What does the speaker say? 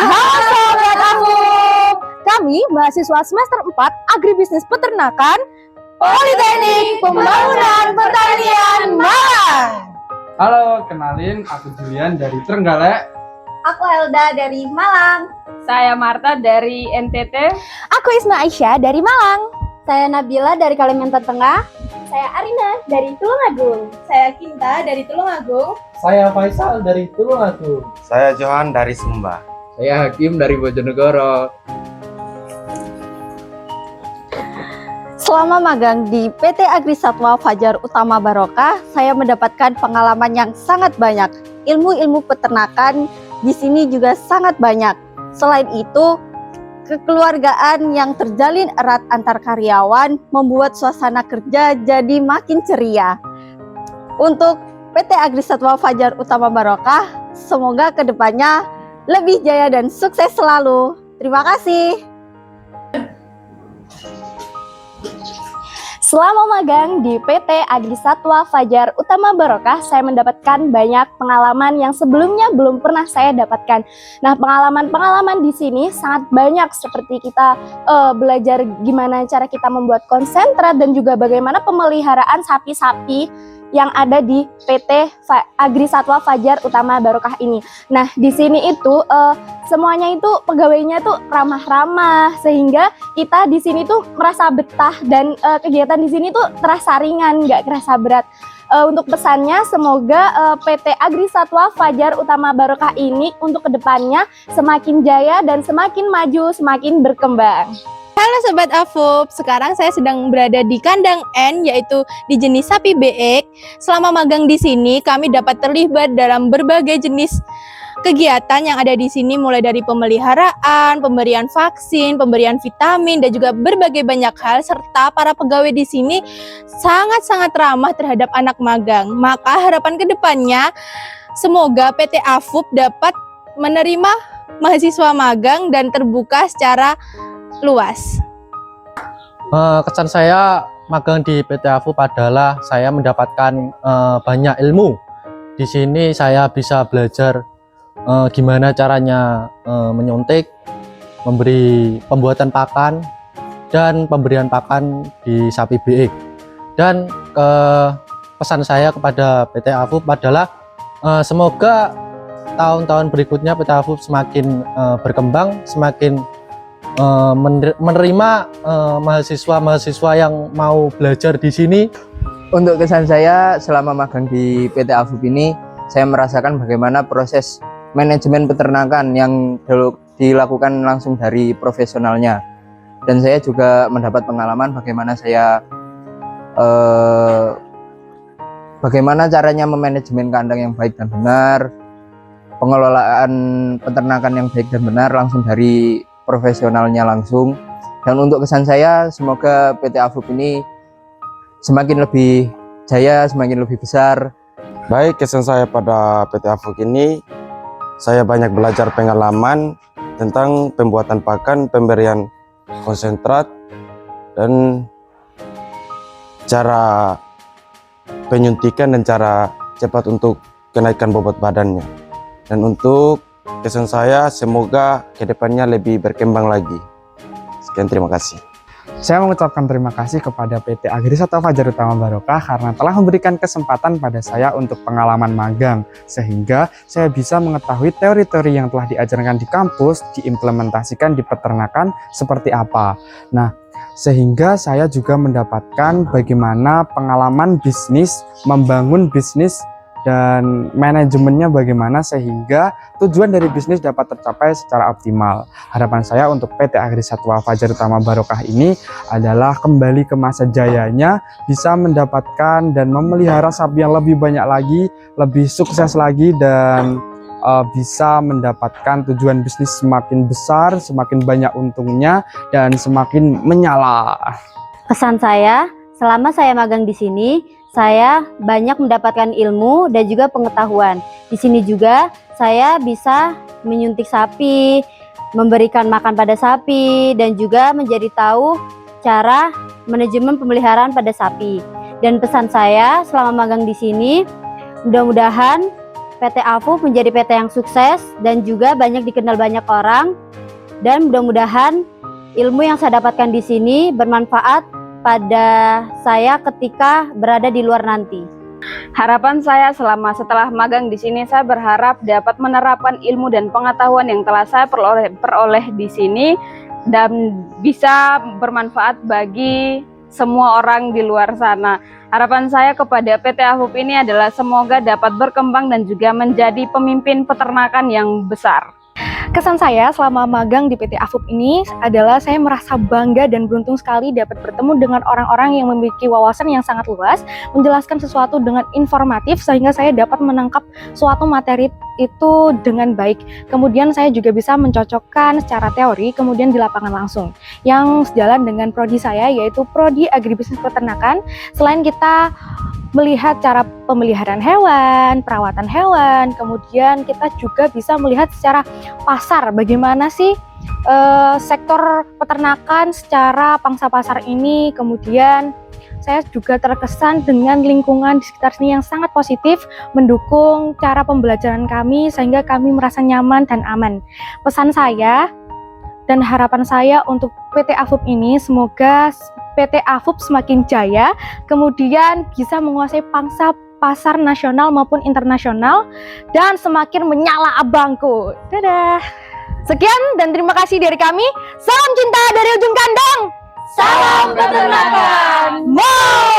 Halo Sobat Afub, kami mahasiswa semester 4 Agribisnis Peternakan Politeknik Pembangunan Pertanian Malang. Halo, kenalin aku Julian dari Trenggalek. Aku Elda dari Malang. Saya Marta dari NTT. Aku Isma Aisyah dari Malang. Saya Nabila dari Kalimantan Tengah. Saya Arina dari Tulungagung. Saya Kinta dari Tulungagung. Saya Faisal dari Tulungagung. Saya Johan dari Sumba. Saya Hakim dari Bojonegoro. Selama magang di PT Agri Satwa Fajar Utama Barokah, saya mendapatkan pengalaman yang sangat banyak. Ilmu-ilmu peternakan di sini juga sangat banyak. Selain itu, kekeluargaan yang terjalin erat antar karyawan membuat suasana kerja jadi makin ceria. Untuk PT Agri Satwa Fajar Utama Barokah, semoga kedepannya lebih jaya dan sukses selalu. Terima kasih. Selama magang di PT Agri Satwa Fajar Utama Barokah, saya mendapatkan banyak pengalaman yang sebelumnya belum pernah saya dapatkan. Nah, pengalaman-pengalaman di sini sangat banyak, seperti kita belajar gimana cara kita membuat konsentrat dan juga bagaimana pemeliharaan sapi-sapi yang ada di PT Agri Satwa Fajar Utama Barokah ini. Nah, di sini itu semuanya itu pegawainya tuh ramah-ramah, sehingga kita di sini tuh merasa betah dan kegiatan di sini tuh terasa ringan, nggak kerasa berat. Untuk pesannya, semoga PT Agri Satwa Fajar Utama Barokah ini untuk kedepannya semakin jaya dan semakin maju, semakin berkembang. Halo Sobat Afub, sekarang saya sedang berada di kandang N, yaitu di jenis sapi beek. Selama magang di sini, kami dapat terlibat dalam berbagai jenis kegiatan yang ada di sini, mulai dari pemeliharaan, pemberian vaksin, pemberian vitamin, dan juga berbagai banyak hal, serta para pegawai di sini sangat-sangat ramah terhadap anak magang. Maka harapan kedepannya, semoga PT Afub dapat menerima mahasiswa magang dan terbuka secara luas. Kesan saya magang di PT Afub adalah saya mendapatkan banyak ilmu. Di sini saya bisa belajar gimana caranya menyuntik, memberi pembuatan pakan, dan pemberian pakan di sapi beek. Dan pesan saya kepada PT Afub adalah semoga tahun-tahun berikutnya PT Afub semakin berkembang, semakin menerima mahasiswa-mahasiswa yang mau belajar di sini. Untuk kesan saya selama magang di PT Afub ini, saya merasakan bagaimana proses manajemen peternakan yang dilakukan langsung dari profesionalnya. Dan saya juga mendapat pengalaman bagaimana bagaimana caranya memanajemen kandang yang baik dan benar, pengelolaan peternakan yang baik dan benar langsung dari profesionalnya langsung. Dan untuk kesan saya, semoga PT Afub ini semakin lebih jaya, semakin lebih besar. Baik, kesan saya pada PT Afub ini, saya banyak belajar pengalaman tentang pembuatan pakan, pemberian konsentrat, dan cara penyuntikan dan cara cepat untuk kenaikan bobot badannya. Dan untuk kesan saya, semoga kedepannya lebih berkembang lagi. Sekian, terima kasih. Saya mengucapkan terima kasih kepada PT Agri Satwa Fajar Utama Barokah karena telah memberikan kesempatan pada saya untuk pengalaman magang, sehingga saya bisa mengetahui teori-teori yang telah diajarkan di kampus diimplementasikan di peternakan seperti apa. Nah, sehingga saya juga mendapatkan bagaimana pengalaman bisnis, membangun bisnis, dan manajemennya bagaimana sehingga tujuan dari bisnis dapat tercapai secara optimal. Harapan saya untuk PT Agri Satwa Fajar Utama Barokah ini adalah kembali ke masa jayanya, bisa mendapatkan dan memelihara sapi yang lebih banyak lagi, lebih sukses lagi, dan bisa mendapatkan tujuan bisnis semakin besar, semakin banyak untungnya, dan semakin menyala. Pesan saya, selama saya magang di sini, saya banyak mendapatkan ilmu dan juga pengetahuan. Di sini juga saya bisa menyuntik sapi, memberikan makan pada sapi, dan juga menjadi tahu cara manajemen pemeliharaan pada sapi. Dan pesan saya selama magang di sini, mudah-mudahan PT AFUP menjadi PT yang sukses dan juga banyak dikenal banyak orang. Dan mudah-mudahan ilmu yang saya dapatkan di sini bermanfaat pada saya ketika berada di luar nanti. Harapan saya setelah magang di sini, saya berharap dapat menerapkan ilmu dan pengetahuan yang telah saya peroleh di sini dan bisa bermanfaat bagi semua orang di luar sana. Harapan saya kepada PT AFUP ini adalah semoga dapat berkembang dan juga menjadi pemimpin peternakan yang besar. Kesan saya selama magang di PT AFUP ini adalah saya merasa bangga dan beruntung sekali dapat bertemu dengan orang-orang yang memiliki wawasan yang sangat luas, menjelaskan sesuatu dengan informatif sehingga saya dapat menangkap suatu materi itu dengan baik. Kemudian saya juga bisa mencocokkan secara teori kemudian di lapangan langsung. Yang sejalan dengan prodi saya yaitu prodi agribisnis peternakan. Selain kita melihat cara pemeliharaan hewan, perawatan hewan, kemudian kita juga bisa melihat secara pasar bagaimana sih sektor peternakan secara pangsa pasar ini. Kemudian saya juga terkesan dengan lingkungan di sekitar sini yang sangat positif, mendukung cara pembelajaran kami sehingga kami merasa nyaman dan aman. Pesan saya dan harapan saya untuk PT AFUP ini, semoga PT AFUP semakin jaya, kemudian bisa menguasai pangsa pasar nasional maupun internasional, dan semakin menyala abangku. Dadah. Sekian dan terima kasih dari kami. Salam cinta dari ujung kandang. Salam peternakan. Wow.